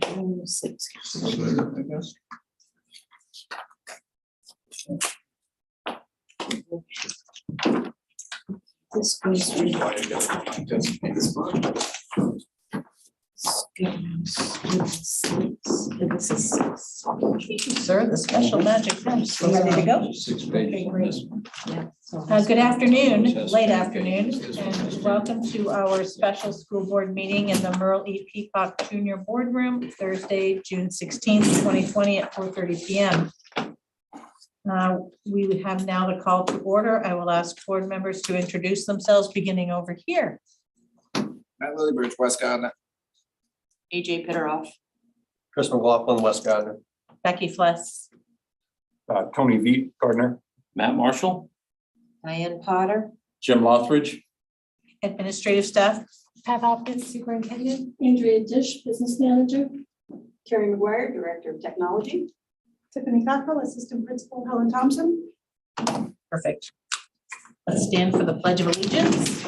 6. This goes through this one. This is 6. Sir, the special magic pen. So ready to go? 6 pages on this one. Good afternoon, late afternoon, and welcome to our special school board meeting in the Merle E. Peacock Junior Boardroom, Thursday, June 16th, 2020 at 4:30 p.m. We would have now the call to order. I will ask board members to introduce themselves, beginning over here. Matt Lillybridge, West Gardner. AJ Pitteroff. Chris McLaughlin, West Gardner. Becky Fless. Tony Veet, Gardner. Matt Marshall, Diane Potter. Jim Lothridge, Administrative staff. Pat Hopkins, Superintendent. Andrea Dish, Business Manager. Carrie McGuire, Director of Technology. Tiffany Cockrell, Assistant Principal. Helen Thompson. Perfect. Let's stand for the Pledge of Allegiance.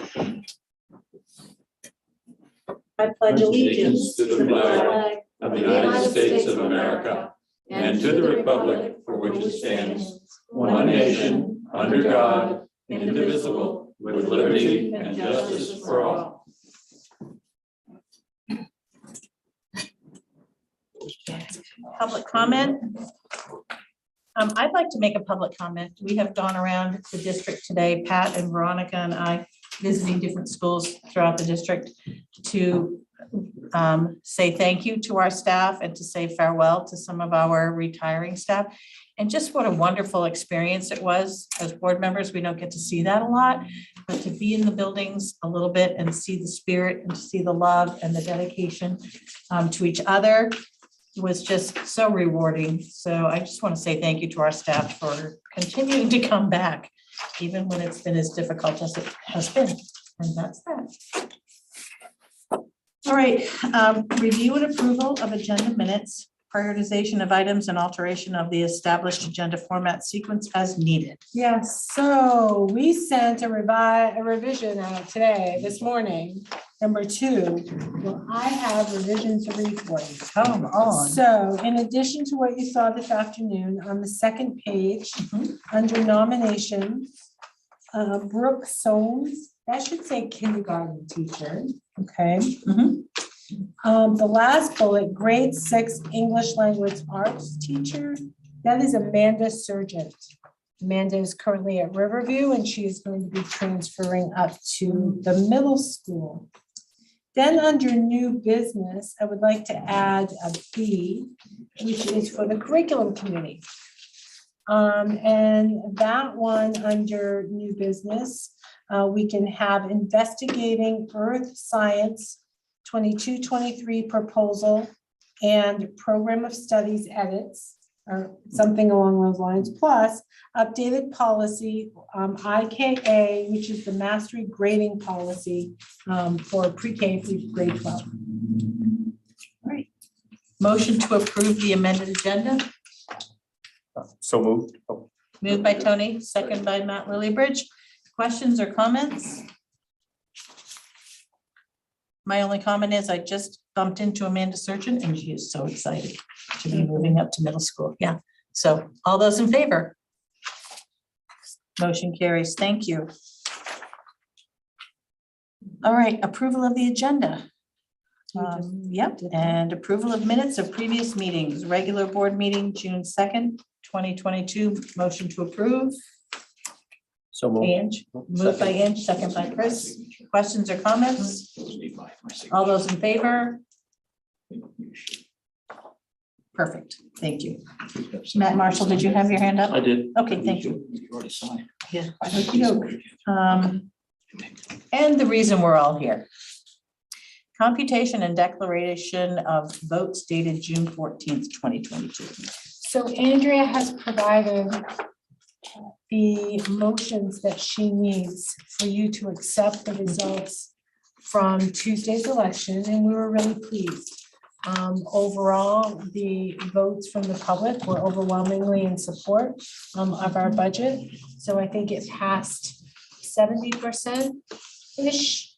I pledge allegiance to the flag of the United States of America and to the republic for which it stands, one nation, under God, indivisible, with liberty and justice for all. Public comment. I'd like to make a public comment. We have gone around the district today, Pat and Veronica and I, visiting different schools throughout the district to say thank you to our staff and to say farewell to some of our retiring staff. And just what a wonderful experience it was. As board members, we don't get to see that a lot, but to be in the buildings a little bit and see the spirit and see the love and the dedication to each other was just so rewarding. So I just want to say thank you to our staff for continuing to come back, even when it's been as difficult as it has been. And that's that. All right, review and approval of agenda minutes, prioritization of items and alteration of the established agenda format sequence as needed. Yes, so we sent a revision out today, this morning, number 2. Well, I have revision 3 for you. Come on. So in addition to what you saw this afternoon, on the second page, under nominations, Brooke Soames, that should say kindergarten teacher, okay? The last bullet, grade 6 English language arts teacher, that is Amanda Sargent. Amanda is currently at Riverview and she is going to be transferring up to the middle school. Then under new business, I would like to add a B, which is for the curriculum committee. And that one under new business, we can have investigating earth science 22-23 proposal and program of studies edits or something along those lines, plus updated policy IKA, which is the mastery grading policy for pre-K through grade 12. All right. Motion to approve the amended agenda. So moved. Oh, Moved by Tony, second by Matt Lillybridge. Questions or comments? My only comment is I just bumped into Amanda Sargent and she is so excited to be moving up to middle school. Yeah. So all those in favor? Motion carries. Thank you. All right, approval of the agenda. Yep, and approval of minutes of previous meetings, regular board meeting, June 2nd, 2022. Motion to approve. So moved. Ange, moved by Ange, second by Chris. Questions or comments? All those in favor? Perfect, thank you. Matt Marshall, did you have your hand up? I did. Okay, thank you. You already signed. Yeah. And the reason we're all here. Computation and declaration of votes dated June 14th, 2022. So Andrea has provided the motions that she needs for you to accept the results from Tuesday's election, and we were really pleased. Overall, the votes from the public were overwhelmingly in support of our budget. So I think it passed 70%-ish.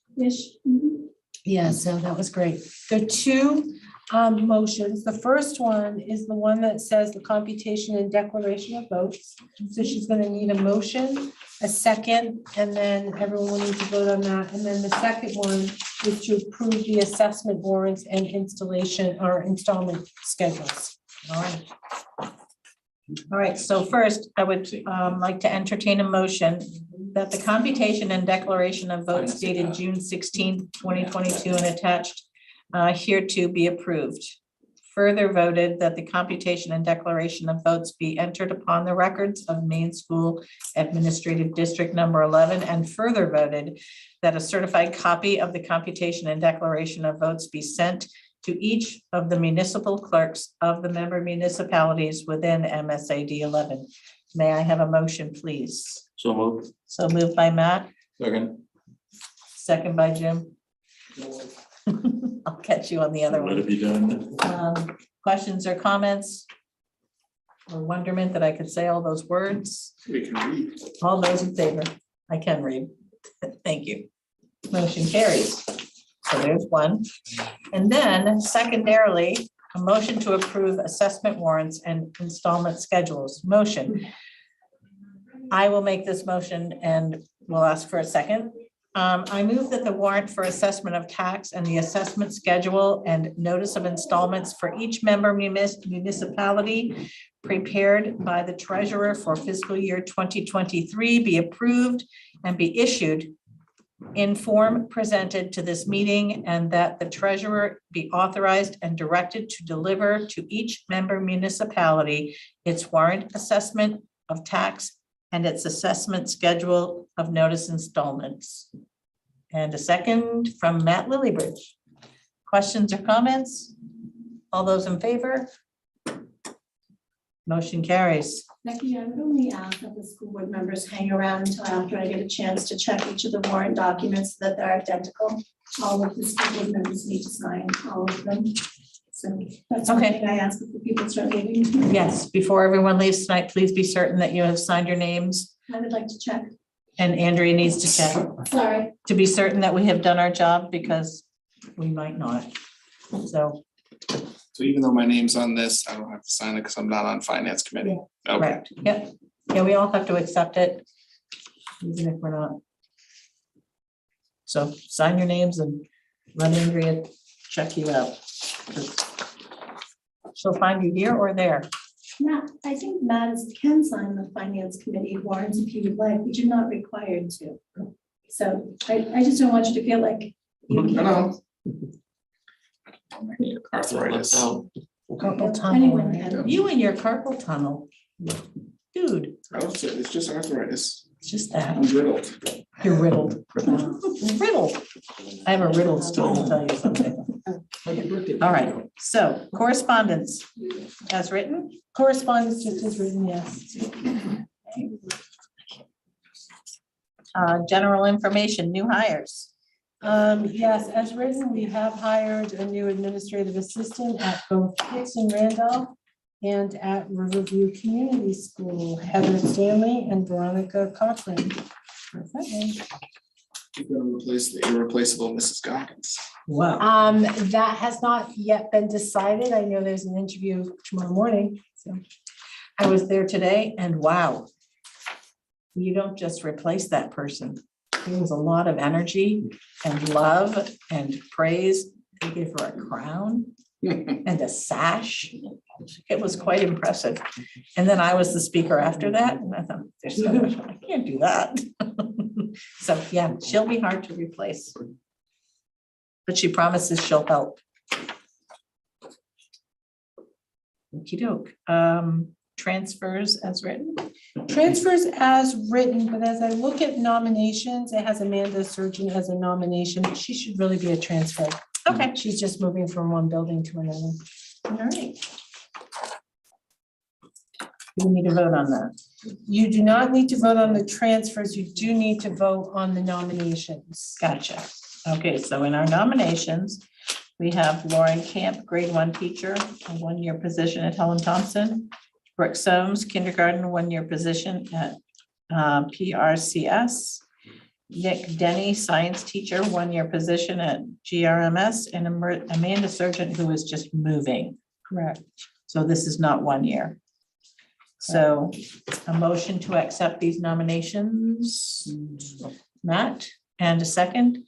Yeah, so that was great. The two motions. The first one is the one that says the computation and declaration of votes. So she's gonna need a motion, a second, and then everyone will need to vote on that. And then the second one is to approve the assessment warrants and installation or installment schedules. All right. All right, so first, I would like to entertain a motion that the computation and declaration of votes dated June 16th, 2022 and attached hereto be approved. Further voted that the computation and declaration of votes be entered upon the records of Main School Administrative District Number 11, and further voted that a certified copy of the computation and declaration of votes be sent to each of the municipal clerks of the member municipalities within MSAD11. May I have a motion, please? So moved. So moved by Matt, Second. second by Jim. I'll catch you on the other Let one. it be done. Questions or comments? Or wonderment that I could say all those words? We can read. All those in favor? I can read. Thank you. Motion carries. So there's one. And then secondarily, a motion to approve assessment warrants and installment schedules. Motion. I will make this motion and we'll ask for a second. I move that the warrant for assessment of tax and the assessment schedule and notice of installments for each member municipality prepared by the treasurer for fiscal year 2023 be approved and be issued in form presented to this meeting, and that the treasurer be authorized and directed to deliver to each member municipality its warrant assessment of tax and its assessment schedule of notice installments. And a second from Matt Lillybridge. Questions or comments? All those in favor? Motion carries. Becky, I would only ask that the school board members hang around until after I get a chance to check each of the warrant documents so that they're identical. All of the school board members need to sign all of them. So that's one Okay. thing I ask before people start leaving. Yes, before everyone leaves tonight, please be certain that you have signed your names, I would like to check. and Andrea needs to check Sorry. to be certain that we have done our job, because we might not. So, So even though my name's on this, I don't have to sign it because I'm not on finance committee. Okay. correct. Yep. Yeah, we all have to accept it, even if we're not. So sign your names and let Andrea check you out. She'll find you here or there. Matt, I think Matt can sign the finance committee warrants if you would like, but you're not required to. So I just don't want you to feel like you No, can't. no. Arthritis. Carpal Anyone tunnel. can. You and your carpal tunnel. Dude, It's just arthritis. it's just that. I'm riddled. You're riddled. Riddled. I have a riddled story to tell you something. All right, so correspondence as written. Correspondence just as written, yes. General information, new hires. Yes, as written, we have hired a new administrative assistant at both Pitts and Randolph and at Riverview Community School, Heather Stanley and Veronica Cochran. Perfect. You're gonna replace the irreplaceable Mrs. Goggins. Wow. That has not yet been decided. I know there's an interview tomorrow morning, so. I was there today and wow. You don't just replace that person. There was a lot of energy and love and praise. They gave her a crown and a sash. It was quite impressive. And then I was the speaker after that, and I thought, there's so much, I can't do that. So, yeah, she'll be hard to replace. But she promises she'll help. Okey-doke. Transfers as written. Transfers as written, but as I look at nominations, it has Amanda Surgeon as a nomination. She should really be a transfer. Okay. She's just moving from one building to another. All right. Do we need to vote on that? You do not need to vote on the transfers. You do need to vote on the nominations. Gotcha. Okay, so in our nominations, we have Lauren Camp, grade 1 teacher, a 1-year position at Helen Thompson. Brooke Soames, kindergarten, 1-year position at PRCS. Nick Denny, science teacher, 1-year position at GRMS, and Amanda Surgeon, who is just moving. Correct. So this is not 1 year. So a motion to accept these nominations. Matt, and a second.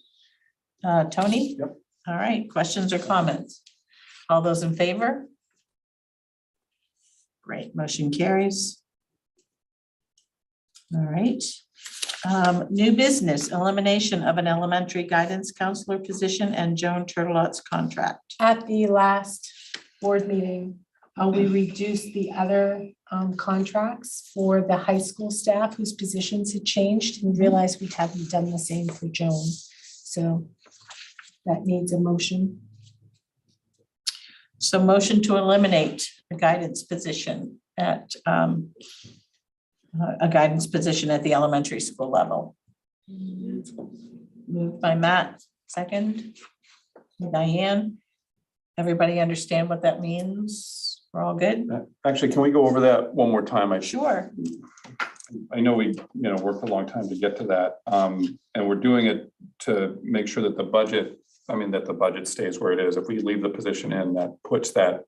Tony? Yep. All right, questions or comments? All those in favor? Great, motion carries. All right. New business, elimination of an elementary guidance counselor position and Joan Turtelot's contract. At the last board meeting, we reduced the other contracts for the high school staff whose positions had changed and realized we hadn't done the same for Joan. So that needs a motion. So motion to eliminate the guidance position at a guidance position at the elementary school level. Moved by Matt, second. Diane. Everybody understand what that means? We're all good? Actually, can we go over that one more time? Sure. I know we, worked a long time to get to that. And we're doing it to make sure that the budget stays where it is. If we leave the position in, that puts that,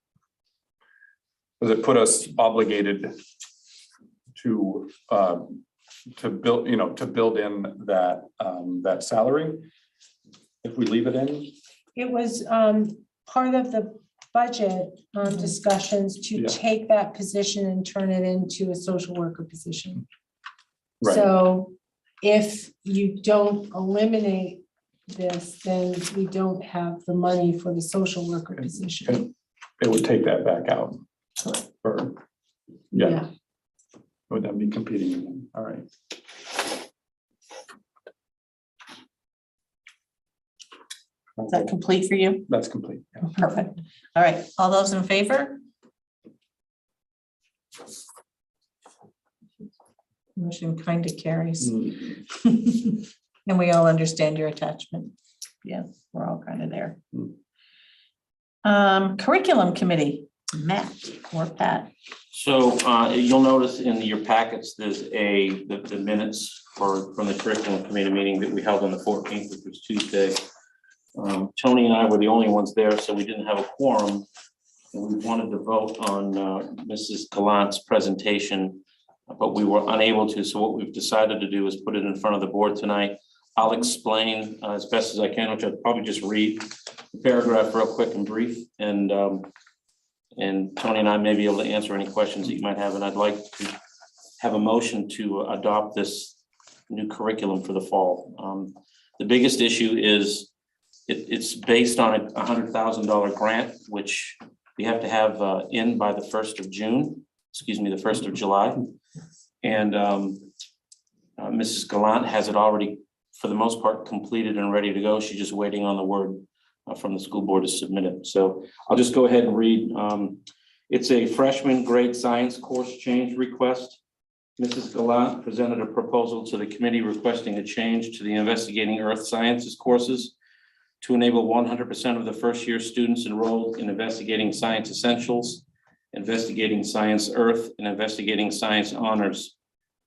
does it put us obligated to build, to build in that, that salary? If we leave it in? It was part of the budget discussions to Yeah. take that position and turn it into a social worker position. Right. So if you don't eliminate this, then we don't have the money for the social worker position. It would take that back out. Or, yeah, would that be competing again? All right. Is that complete for you? That's complete. Yeah. Perfect. All right, all those in favor? Motion kind of carries. And we all understand your attachment. Yeah, we're all kind of there. Curriculum committee, Matt or Pat? So you'll notice in your packets, there's the minutes from the curriculum committee meeting that we held on the 14th, which was Tuesday. Tony and I were the only ones there, so we didn't have a quorum. And we wanted to vote on Mrs. Gallant's presentation, but we were unable to. So what we've decided to do is put it in front of the board tonight. I'll explain as best as I can, which I'll probably just read the paragraph real quick and brief. And Tony and I may be able to answer any questions that you might have. And I'd like to have a motion to adopt this new curriculum for the fall. The biggest issue is it's based on a $100,000 grant, which we have to have in by the 1st of June, the 1st of July. And Mrs. Gallant has it already, for the most part, completed and ready to go. She's just waiting on the word from the school board to submit it. So I'll just go ahead and read. It's a freshman grade science course change request. Mrs. Gallant presented a proposal to the committee requesting a change to the Investigating Earth Sciences courses to enable 100% of the first year students enrolled in Investigating Science Essentials, Investigating Science Earth, and Investigating Science Honors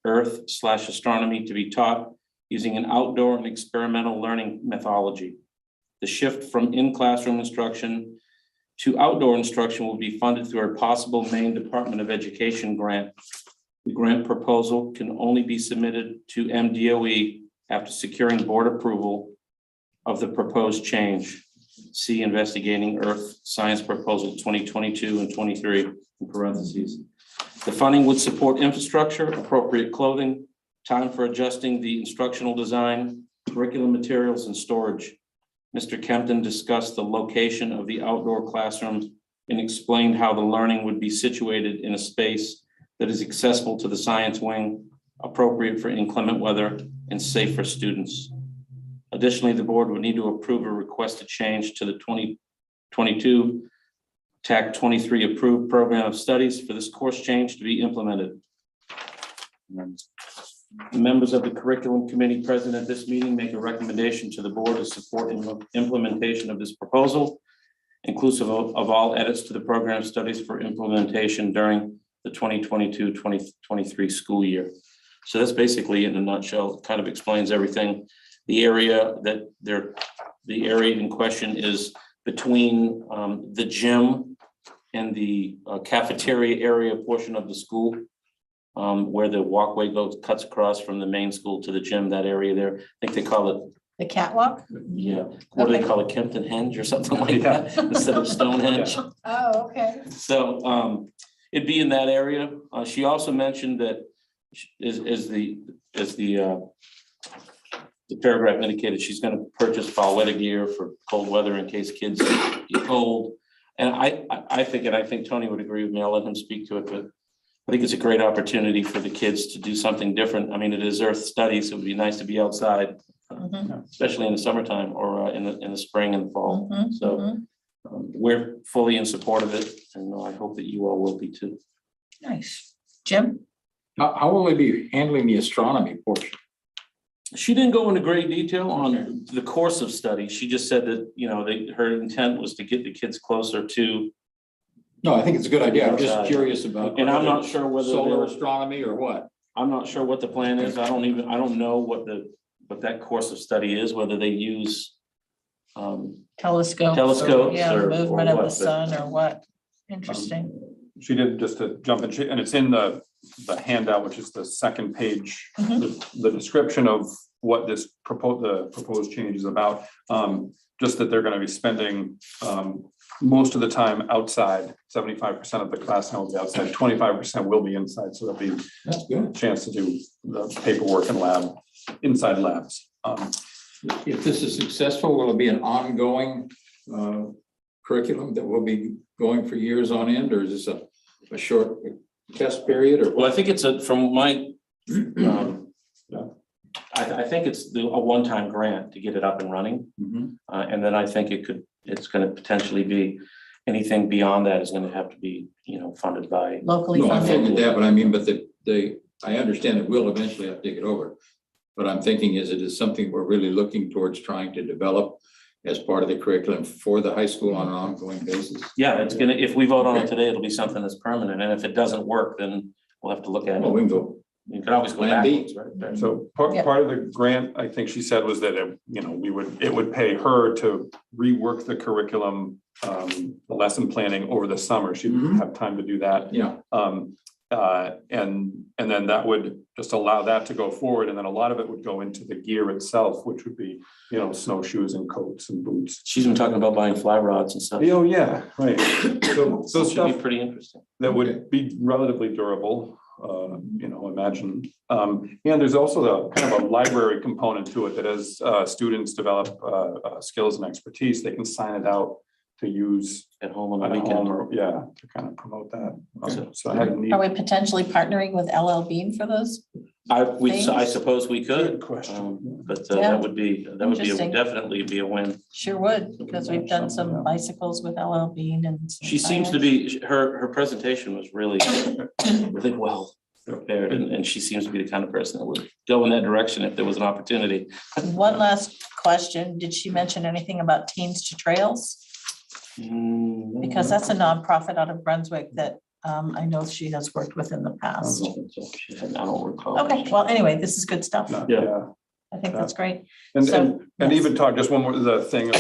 Earth/Astronomy to be taught using an outdoor and experimental learning methodology. The shift from in-classroom instruction to outdoor instruction will be funded through a possible Maine Department of Education grant. The grant proposal can only be submitted to MDOE after securing board approval of the proposed change. See Investigating Earth Science Proposal 2022 and 23 in parentheses. The funding would support infrastructure, appropriate clothing, time for adjusting the instructional design, curriculum materials, and storage. Mr. Kempton discussed the location of the outdoor classroom and explained how the learning would be situated in a space that is accessible to the science wing, appropriate for inclement weather, and safe for students. Additionally, the board would need to approve a requested change to the 2022 TAC 23 approved program of studies for this course change to be implemented. The members of the curriculum committee present at this meeting make a recommendation to the board to support implementation of this proposal, inclusive of all edits to the program studies for implementation during the 2022-2023 school year. So that's basically, in a nutshell, kind of explains everything. The area that they're the area in question is between the gym and the cafeteria area portion of the school, where the walkway cuts across from the main school to the gym, that area there. I think they call it, The catwalk? yeah, what do they Okay. call it, Kempton Henge or something like that, instead of Stonehenge. Oh, okay. So it'd be in that area. She also mentioned that the paragraph indicated, she's gonna purchase fall weather gear for cold weather in case kids get cold. And I think Tony would agree with me. I'll let him speak to it, but I think it's a great opportunity for the kids to do something different. I mean, it is Earth Studies, so it would be nice to be outside, especially in the summertime or in the spring and fall. So we're fully in support of it, and I hope that you all will be too. Nice. Jim? How will they be handling the astronomy portion? She didn't go into great detail on the course of study. She just said that, you know, her intent was to get the kids closer to. No, I think it's a good idea. I'm just Outside. curious about. And I'm not sure whether Solar they'll- astronomy or what? I'm not sure what the plan is. I don't know what that course of study is, whether they use. Telescopes. Telescopes Yeah, or movement of what, the but- sun or what? Interesting. She did, just to jump in, and it's in the handout, which is the second page, the description of what the proposed change is about. Just that they're gonna be spending most of the time outside, 75% of the class time will be outside, 25% will be inside, so there'll be That's good. a chance to do the paperwork and inside labs. If this is successful, will it be an ongoing curriculum that will be going for years on end, or is this a short test period or? Well, I think it's from my, I think it's a one-time grant to get it up and running. And then I think it's gonna potentially be, anything beyond that is gonna have to be, you know, funded by. Locally No, I funded. figured that, but I mean, but I understand it will eventually have to take it over. But I'm thinking is it is something we're really looking towards trying to develop as part of the curriculum for the high school on an ongoing basis? Yeah, it's gonna, if we vote on it today, it'll be something that's permanent, and if it doesn't work, then we'll have to look at Well, we it. can go. You can always go Plan B. backwards, right? So Yeah. part of the grant, I think she said, was that, it would pay her to rework the curriculum, the lesson planning over the summer. She'd have time to do that. Yeah, And then that would just allow that to go forward. And then a lot of it would go into the gear itself, which would be, snowshoes and coats and boots. She's been talking about buying fly rods and stuff. Oh, yeah, right. So Should stuff be pretty interesting. that would be relatively durable, imagine. And there's also the kind of a library component to it that as students develop skills and expertise, they can sign it out to use At home on the at weekend. home, or, to kind of promote that. So I had a neat. Are we potentially partnering with LL Bean for those? I suppose we Good could, question. but Yeah. that would be Interesting. definitely be a win. Sure would, because we've done some bicycles with LL Bean and. some She seems to tires. be, her presentation was really well prepared, and she seems to be the kind of person that would go in that direction if there was an opportunity. One last question. Did she mention anything about Teens to Trails? Because that's a nonprofit out of Brunswick that I know she has worked with in the past. I don't recall. Okay, well, anyway, this is good stuff. No, Yeah. I think that's great. And, So, and yes. even talk, just one more, the thing,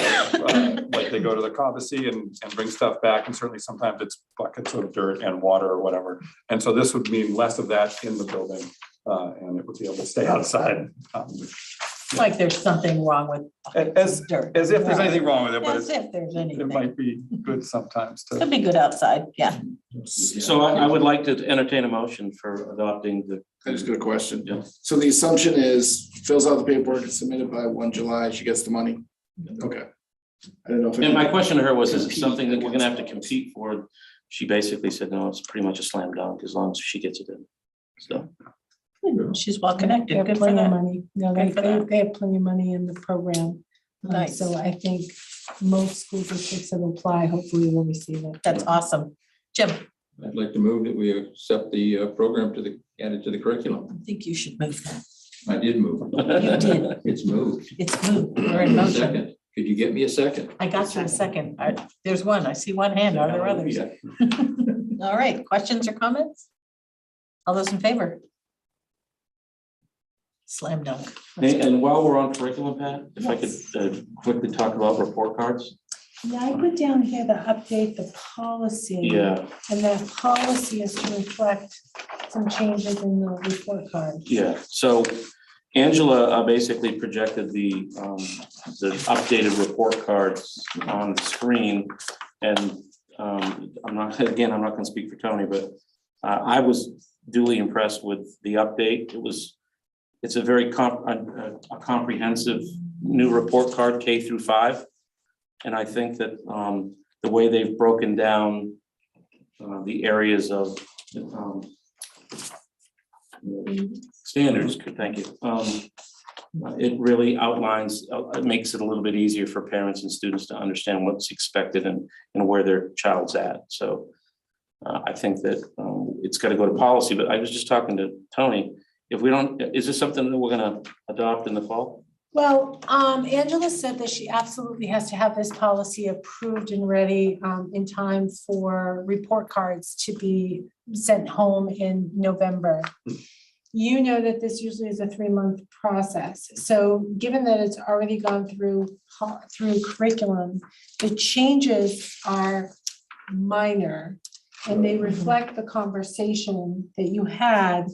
like they go to the Cobbessy and bring stuff back, and certainly sometimes it's buckets of dirt and water or whatever. And so this would mean less of that in the building, and it would be able to stay outside. Like there's something wrong with As dirt. if there's anything wrong with it, but As if there's it anything. might be good sometimes Could to. be good outside, yeah. So I would like to entertain a motion for adopting the. I just got a question. Yeah. So the assumption is fills out the paperwork, it's submitted by 1 July, she gets the money. Okay. I don't know if. And my question to her was, is it something that we're gonna have to compete for? She basically said, no, it's pretty much a slam dunk as long as she gets it in. So, She's well They connected. have Good for plenty of that. money. No, Good for that. they have plenty of money in the program. Nice. So I think most school districts that apply hopefully will receive it. That's awesome. Jim, I'd like to move that we accept the program added to the curriculum. I think you should move that. I did move. You did. It's moved. It's moved. We're in motion. Second. Could you get me a second? I got you a second. There's one. I see one hand. Are there others? Yeah. All right. Questions or comments? All those in favor? Slam dunk. And while we're on curriculum, Pat, if I could quickly talk about report cards. Yeah, I put down here to update the policy. Yeah, And that policy is to reflect some changes in the report card. yeah. So Angela basically projected the updated report cards on the screen. And I'm not gonna speak for Tony, but I was duly impressed with the update. It's a very comprehensive new report card, K through 5. And I think that the way they've broken down the areas of standards, thank you. It really outlines, it makes it a little bit easier for parents and students to understand what's expected and where their child's at. So I think that it's got to go to policy, but I was just talking to Tony. If we don't, is this something that we're gonna adopt in the fall? Well, Angela said that she absolutely has to have this policy approved and ready in time for report cards to be sent home in November. You know that this usually is a 3-month process. So given that it's already gone through curriculum, the changes are minor and they reflect the conversation that you had.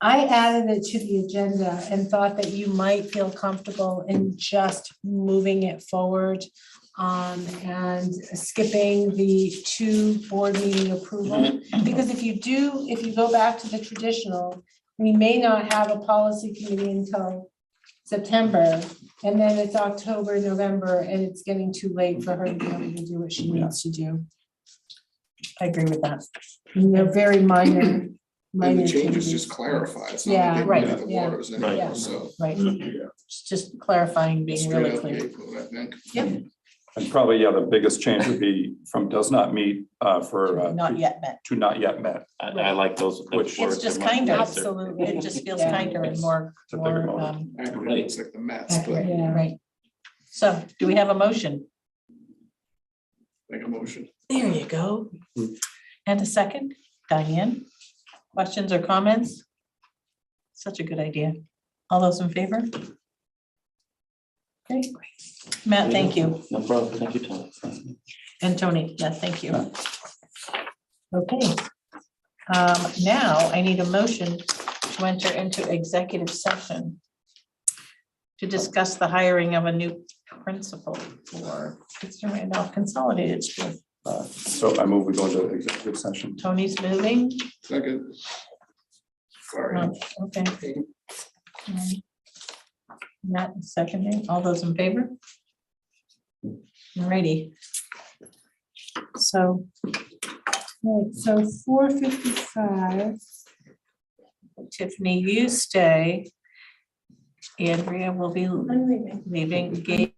I added it to the agenda and thought that you might feel comfortable in just moving it forward and skipping the 2 board meeting approval. Because if you go back to the traditional, we may not have a policy committee until September. And then it's October, November, and it's getting too late for her to be able to do what she needs to do. I agree with that. And they're very minor. And the minor changes just clarify. It's not Yeah, like they right, muddy the yeah, waters anymore, yeah. so. Right. It's just clarifying, being Straight really out the clear. gate, I think. Yep. And probably, yeah, the biggest change would be from does not meet for Not yet met. to not yet met. I like those Which- words. It's just They're much kinder. nicer. Absolutely. It just feels Yeah. kinder and more, It's a bigger more, moment. Accurate, it's like the Mets, but accurate, Yeah. right. So do we have a motion? make a motion. There you go. And a second, Diane? Questions or comments? Such a good idea. All those in favor? Great. Matt, thank you. No problem. Thank you, Tony. And Tony, yeah, thank you. Okay. Now I need a motion to enter into executive session to discuss the hiring of a new principal for Eastern Randolph Consolidated School. So I move we go into executive session. Tony's moving. Second. Sorry. Okay. Matt is seconding. All those in favor? Alrighty. So, right, so 4:55. Tiffany, you stay. Andrea will be I'm leaving. leaving. Gabe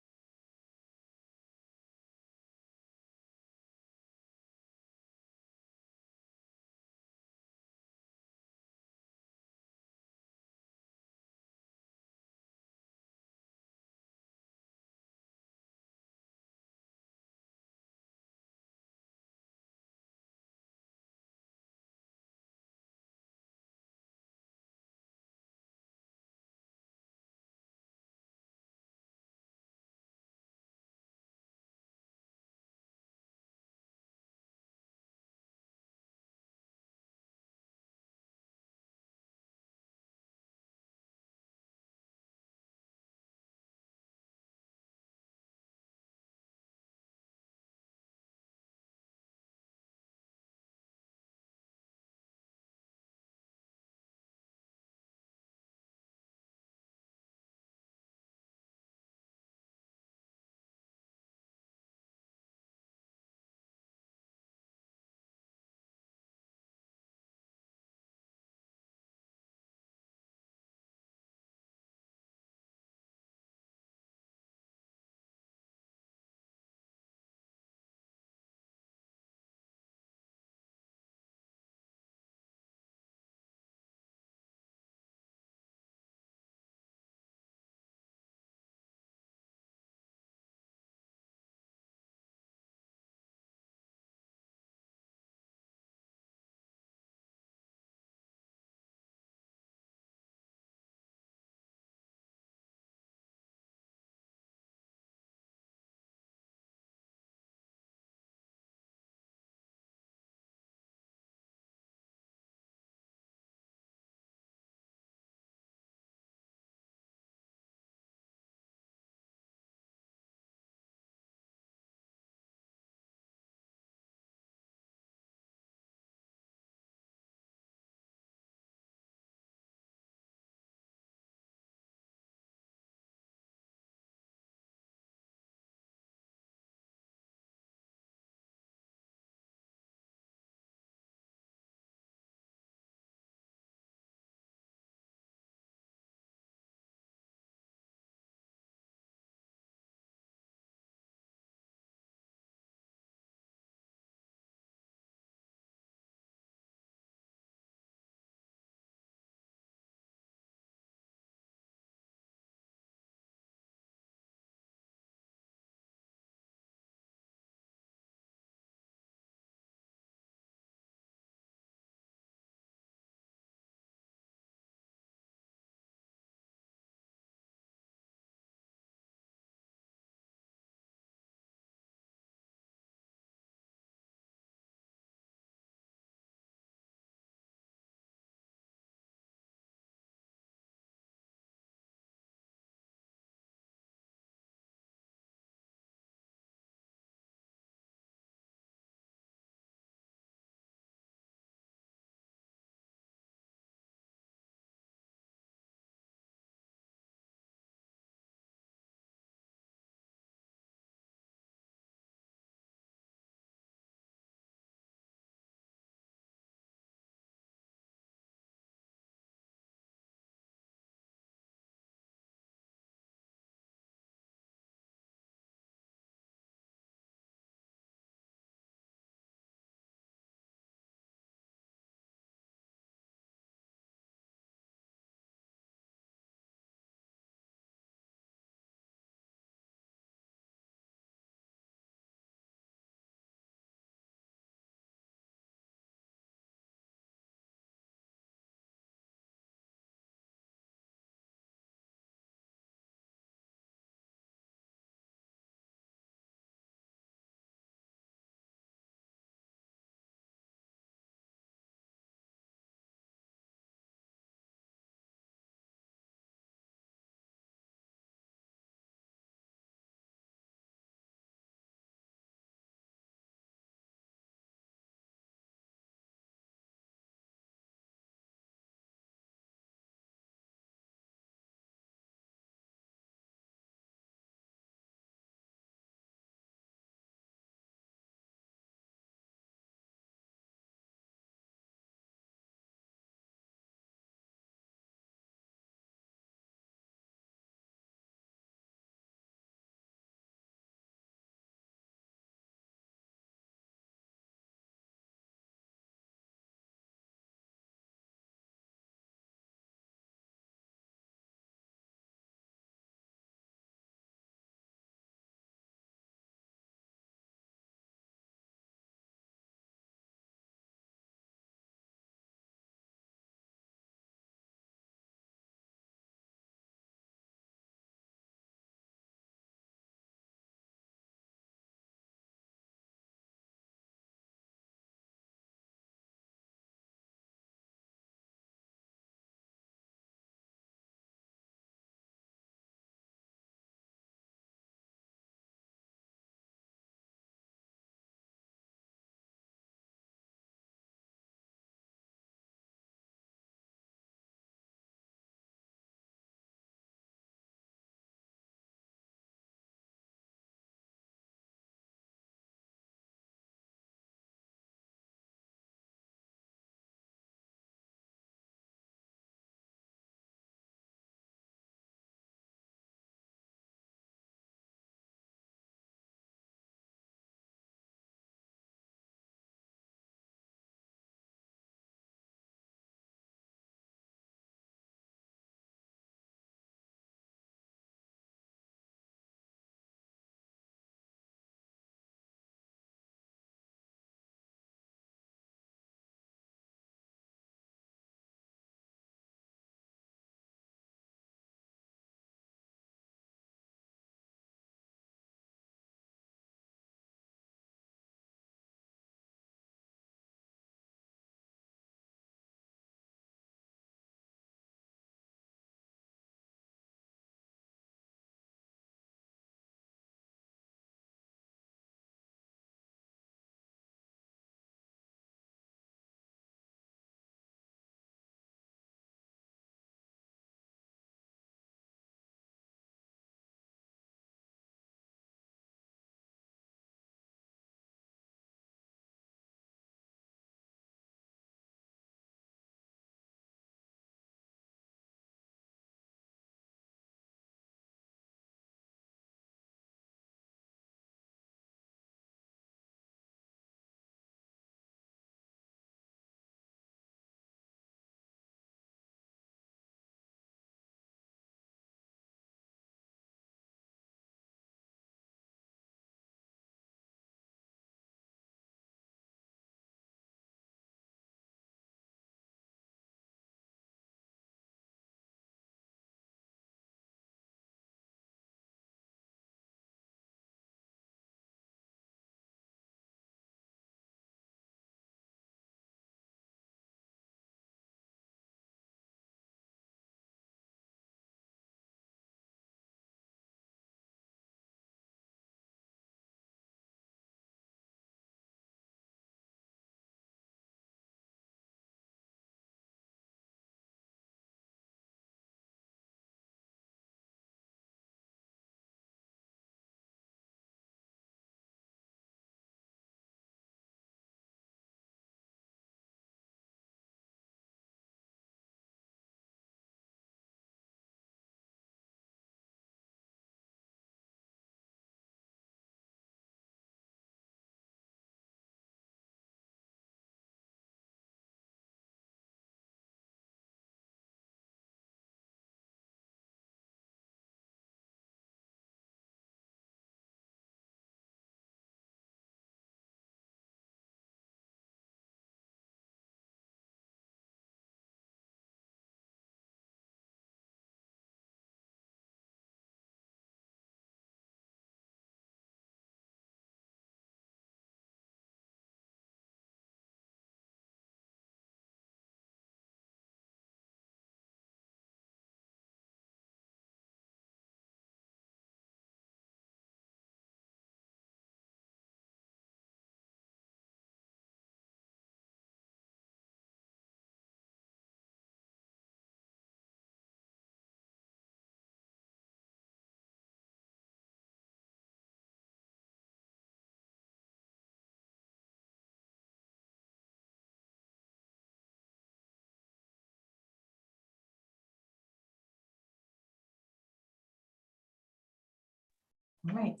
All right.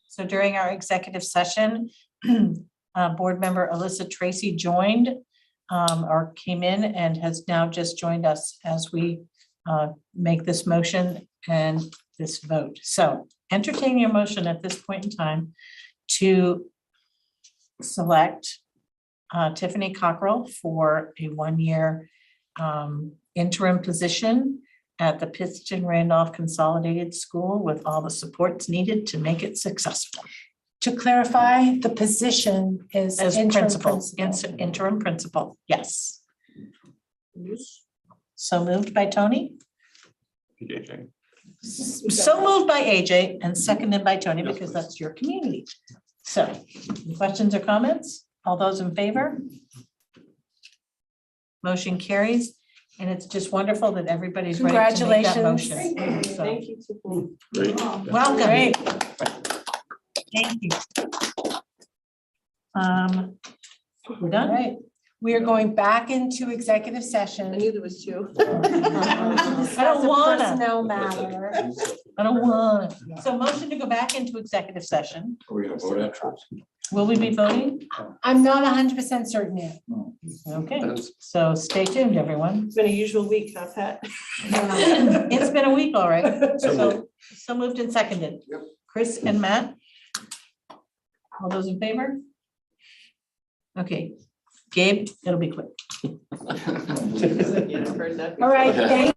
So during our executive session, board member Alyssa Tracy joined or came in and has now just joined us as we make this motion and this vote. So entertain your motion at this point in time to select Tiffany Cockrell for a one-year interim position at the Pittston Randolph Consolidated School with all the supports needed to make it successful. To clarify, the position is As interim principal, principal. interim principal, yes. So moved by Tony, PJJ. so moved by AJ and seconded by Tony because that's your community. So questions or comments? All those in favor? Motion carries, and it's just wonderful that everybody's ready to make that motion. Congratulations. So, Thank you, Tiffany. Great. welcome. Great. Thank you. We're All done. right, we are going back into executive session. there was two. I don't wanna. Personnel matter. I don't want. So motion to go back into executive session. Are we gonna vote after? Will we be voting? I'm not 100% certain yet. Okay, so stay tuned, everyone. It's been a usual week, huh, Pat? It's been a week, all right. So moved and seconded. Chris and Matt? All those in favor? Okay, Gabe, it'll be quick. All right, thank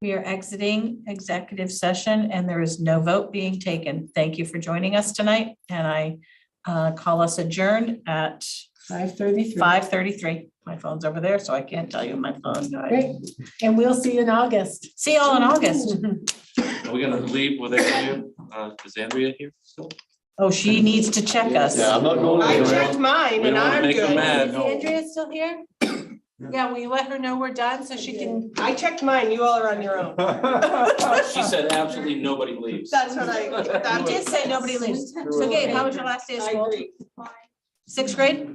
We are exiting executive session and there is no vote being taken. Thank you for joining us tonight, and I call us adjourned at 5:33. 5:33. My phone's over there, so I can't tell you my phone died. Great. And we'll see you in August. See y'all in August. Are we gonna leave with Andrea? Is Andrea here still? Oh, she needs to check us. Yeah, I'm not going I anywhere. checked mine We and don't wanna I'm make them good. mad. Is Andrea still here? Yeah, will you let her know we're done so she can? I checked mine, you all are on your own. She said absolutely nobody leaves. That's what I. You did say nobody leaves. So Gabe, how was your last day of I school? agree. Sixth grade?